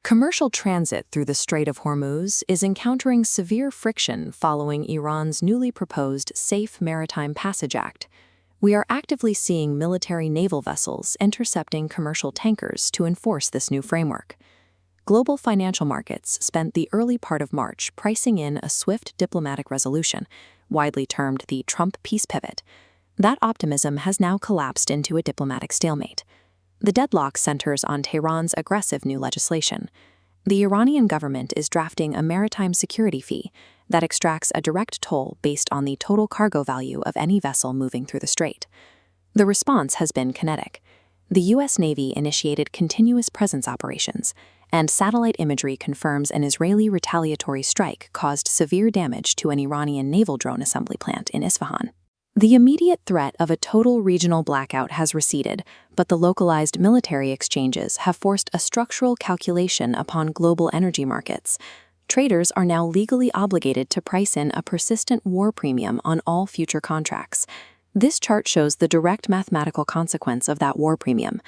Commercial transit through the Strait of Hormuz is encountering severe friction following Iran's newly proposed Safe Maritime Passage Act. We are actively seeing military naval vessels intercepting commercial tankers to enforce this new framework. Global financial markets spent the early part of March pricing in a swift diplomatic resolution, widely termed the Trump peace pivot. That optimism has now collapsed into a diplomatic stalemate. The deadlock centers on Tehran's aggressive new legislation. The Iranian government is drafting a maritime security fee that extracts a direct toll based on the total cargo value of any vessel moving through the strait. The response has been kinetic. The U.S. Navy initiated continuous presence operations, and satellite imagery confirms an Israeli retaliatory strike caused severe damage to an Iranian naval drone assembly plant in Isfahan. The immediate threat of a total regional blackout has receded, but the localized military exchanges have forced a structural calculation upon global energy markets. Traders are now legally obligated to price in a persistent war premium on all future contracts. This chart shows the direct mathematical consequence of that war premium.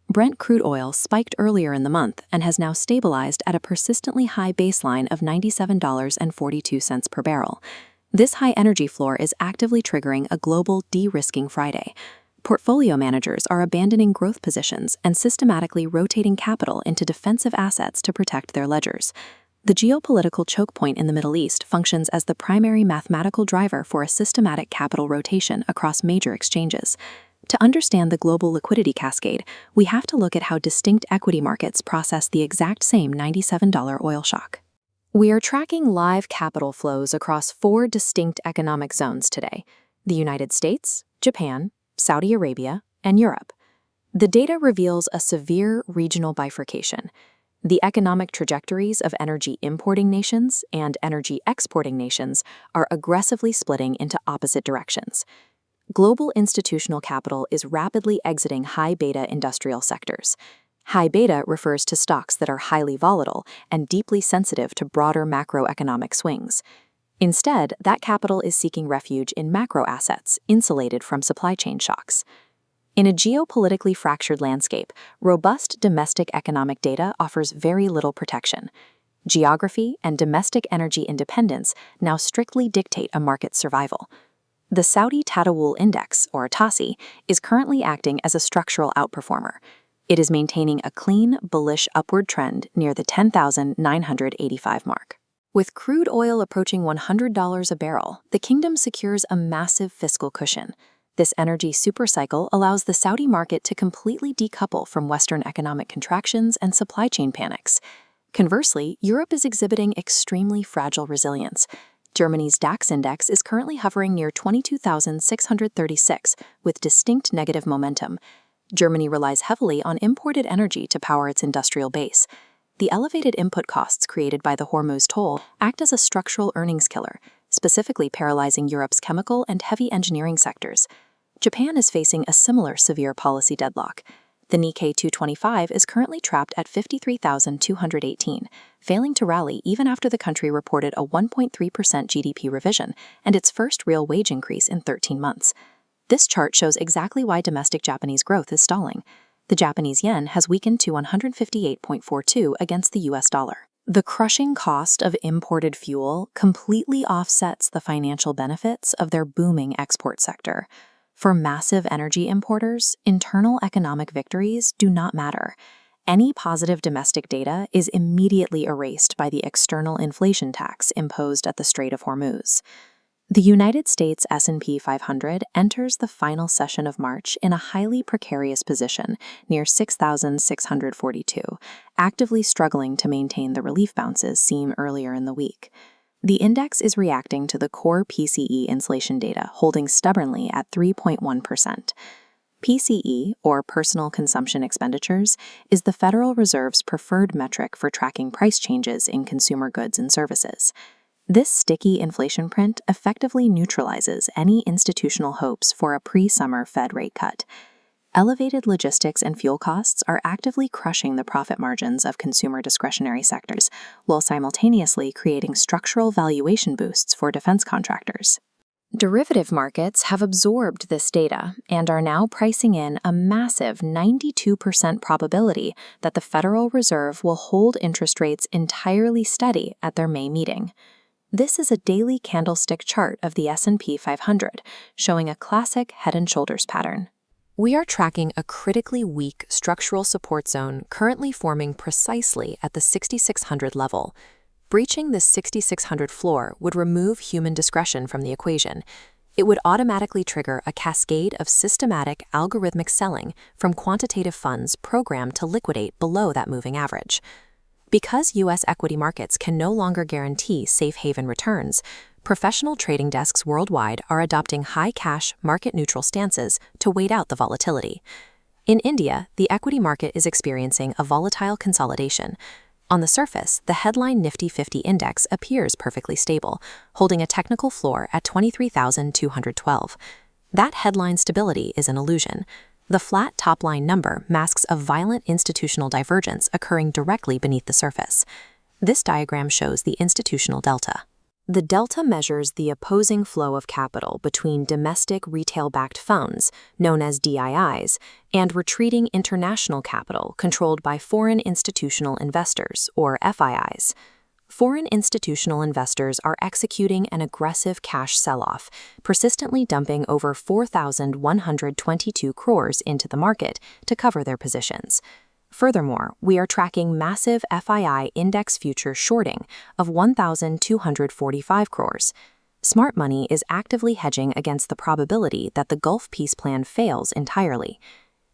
Brent crude oil spiked earlier in the month and has now stabilized at a persistently high baseline of $97.42 per barrel. This high energy floor is actively triggering a global de-risking Friday. Portfolio managers are abandoning growth positions and systematically rotating capital into defensive assets to protect their ledgers. The geopolitical choke point in the Middle East functions as the primary mathematical driver for a systematic capital rotation across major exchanges. To understand the global liquidity cascade, we have to look at how distinct equity markets process the exact same $97 oil shock. We are tracking live capital flows across 4 distinct economic zones today: the United States, Japan, Saudi Arabia, and Europe. The data reveals a severe regional bifurcation. The economic trajectories of energy importing nations and energy exporting nations are aggressively splitting into opposite directions. Global institutional capital is rapidly exiting high-beta industrial sectors. High beta refers to stocks that are highly volatile and deeply sensitive to broader macroeconomic swings. Instead, that capital is seeking refuge in macro assets insulated from supply chain shocks. In a geopolitically fractured landscape, robust domestic economic data offers very little protection. Geography and domestic energy independence now strictly dictate a market's survival. The Saudi Tadawul Index, or TASI, is currently acting as a structural outperformer. It is maintaining a clean, bullish upward trend near the 10,985 mark. With crude oil approaching $100 a barrel, the kingdom secures a massive fiscal cushion. This energy supercycle allows the Saudi market to completely decouple from Western economic contractions and supply chain panics. Conversely, Europe is exhibiting extremely fragile resilience. Germany's DAX index is currently hovering near 22,636 with distinct negative momentum. Germany relies heavily on imported energy to power its industrial base. The elevated input costs created by the Hormuz toll act as a structural earnings killer, specifically paralyzing Europe's chemical and heavy engineering sectors. Japan is facing a similar severe policy deadlock. The Nikkei 225 is currently trapped at 53,218, failing to rally even after the country reported a 1.3% GDP revision and its first real wage increase in 13 months. This chart shows exactly why domestic Japanese growth is stalling. The Japanese yen has weakened to 158.42 against the US dollar. The crushing cost of imported fuel completely offsets the financial benefits of their booming export sector. For massive energy importers, internal economic victories do not matter. Any positive domestic data is immediately erased by the external inflation tax imposed at the Strait of Hormuz. The United States S&P 500 enters the final session of March in a highly precarious position near 6,642, actively struggling to maintain the relief bounces seen earlier in the week. The index is reacting to the core PCE inflation data, holding stubbornly at 3.1%. PCE, or Personal Consumption Expenditures, is the Federal Reserve's preferred metric for tracking price changes in consumer goods and services. This sticky inflation print effectively neutralizes any institutional hopes for a pre-summer Fed rate cut. Elevated logistics and fuel costs are actively crushing the profit margins of consumer discretionary sectors, while simultaneously creating structural valuation boosts for defense contractors. Derivative markets have absorbed this data and are now pricing in a massive 92% probability that the Federal Reserve will hold interest rates entirely steady at their May meeting. This is a daily candlestick chart of the S&P 500, showing a classic head and shoulders pattern. We are tracking a critically weak structural support zone currently forming precisely at the 6,600 level. Breaching this 6,600 floor would remove human discretion from the equation. It would automatically trigger a cascade of systematic algorithmic selling from quantitative funds programmed to liquidate below that moving average. Because U.S. equity markets can no longer guarantee safe haven returns, professional trading desks worldwide are adopting high-cash, market-neutral stances to wait out the volatility. In India, the equity market is experiencing a volatile consolidation. On the surface, the headline Nifty 50 index appears perfectly stable, holding a technical floor at 23,212. That headline stability is an illusion. The flat top-line number masks a violent institutional divergence occurring directly beneath the surface. This diagram shows the institutional delta. The delta measures the opposing flow of capital between domestic retail-backed funds, known as DIIs, and retreating international capital controlled by foreign institutional investors, or FIIs. Foreign institutional investors are executing an aggressive cash sell-off, persistently dumping over 4,122 crores into the market to cover their positions. Furthermore, we are tracking massive FII index future shorting of 1,245 crores. Smart money is actively hedging against the probability that the Gulf peace plan fails entirely.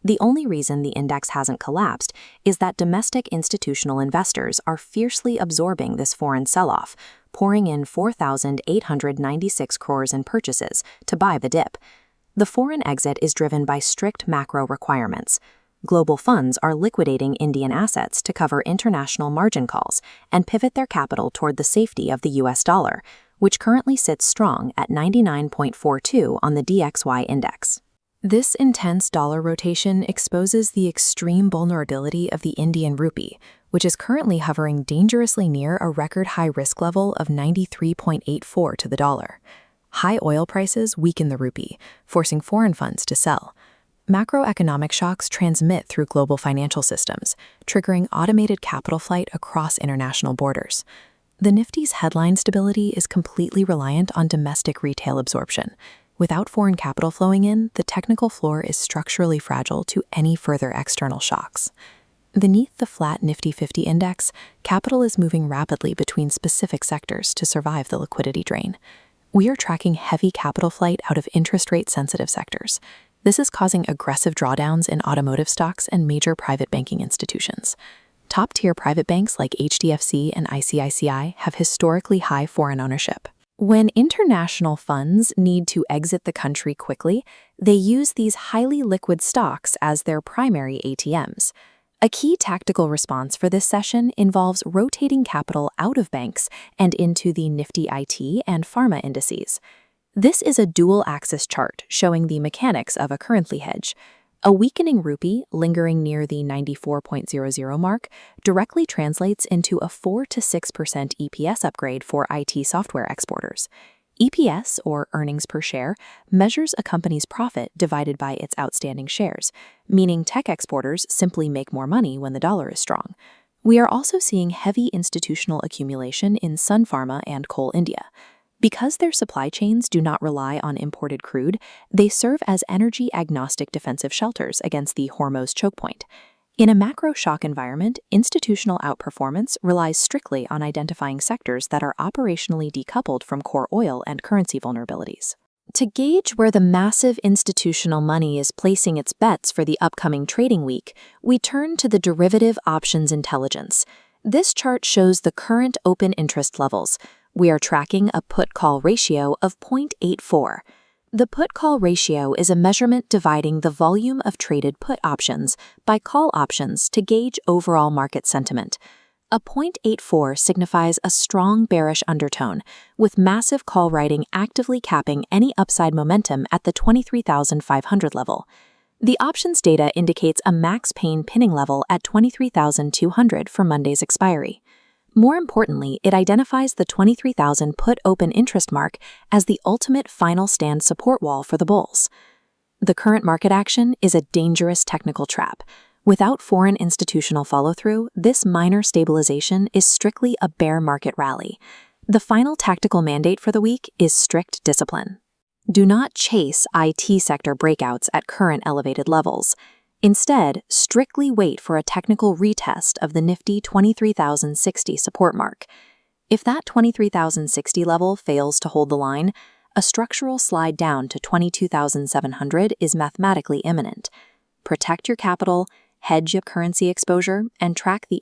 The only reason the index hasn't collapsed is that domestic institutional investors are fiercely absorbing this foreign sell-off, pouring in 4,896 crores in purchases to buy the dip. The foreign exit is driven by strict macro requirements. Global funds are liquidating Indian assets to cover international margin calls and pivot their capital toward the safety of the US dollar, which currently sits strong at 99.42 on the DXY index. This intense dollar rotation exposes the extreme vulnerability of the Indian rupee, which is currently hovering dangerously near a record high risk level of 93.84 to the dollar. High oil prices weaken the rupee, forcing foreign funds to sell. Macroeconomic shocks transmit through global financial systems, triggering automated capital flight across international borders. The Nifty's headline stability is completely reliant on domestic retail absorption. Without foreign capital flowing in, the technical floor is structurally fragile to any further external shocks. Beneath the flat Nifty 50 index, capital is moving rapidly between specific sectors to survive the liquidity drain. We are tracking heavy capital flight out of interest rate-sensitive sectors. This is causing aggressive drawdowns in automotive stocks and major private banking institutions. Top-tier private banks like HDFC and ICICI have historically high foreign ownership. When international funds need to exit the country quickly, they use these highly liquid stocks as their primary ATMs. A key tactical response for this session involves rotating capital out of banks and into the Nifty IT and pharma indices. This is a dual-axis chart showing the mechanics of a currency hedge. A weakening rupee, lingering near the 94.00 mark, directly translates into a 4 to 6% EPS upgrade for IT software exporters. EPS, or earnings per share, measures a company's profit divided by its outstanding shares, meaning tech exporters simply make more money when the dollar is strong. We are also seeing heavy institutional accumulation in Sun Pharma and Coal India. Because their supply chains do not rely on imported crude, they serve as energy-agnostic defensive shelters against the Hormuz choke point. In a macro shock environment, institutional outperformance relies strictly on identifying sectors that are operationally decoupled from core oil and currency vulnerabilities. To gauge where the massive institutional money is placing its bets for the upcoming trading week, we turn to the derivative options intelligence. This chart shows the current open interest levels. We are tracking a put-call ratio of 0.84. The put-call ratio is a measurement dividing the volume of traded put options by call options to gauge overall market sentiment. A 0.84 signifies a strong bearish undertone, with massive call writing actively capping any upside momentum at the 23,500 level. The options data indicates a max pain pinning level at 23,200 for Monday's expiry. More importantly, it identifies the 23,000 put open interest mark as the ultimate final stand support wall for the bulls. The current market action is a dangerous technical trap. Without foreign institutional follow-through, this minor stabilization is strictly a bear market rally. The final tactical mandate for the week is strict discipline. Do not chase IT sector breakouts at current elevated levels. Instead, strictly wait for a technical retest of the nifty 23,060 support mark. If that 23,060 level fails to hold the line, a structural slide down to 22,700 is mathematically imminent. Protect your capital, hedge your currency exposure, and track the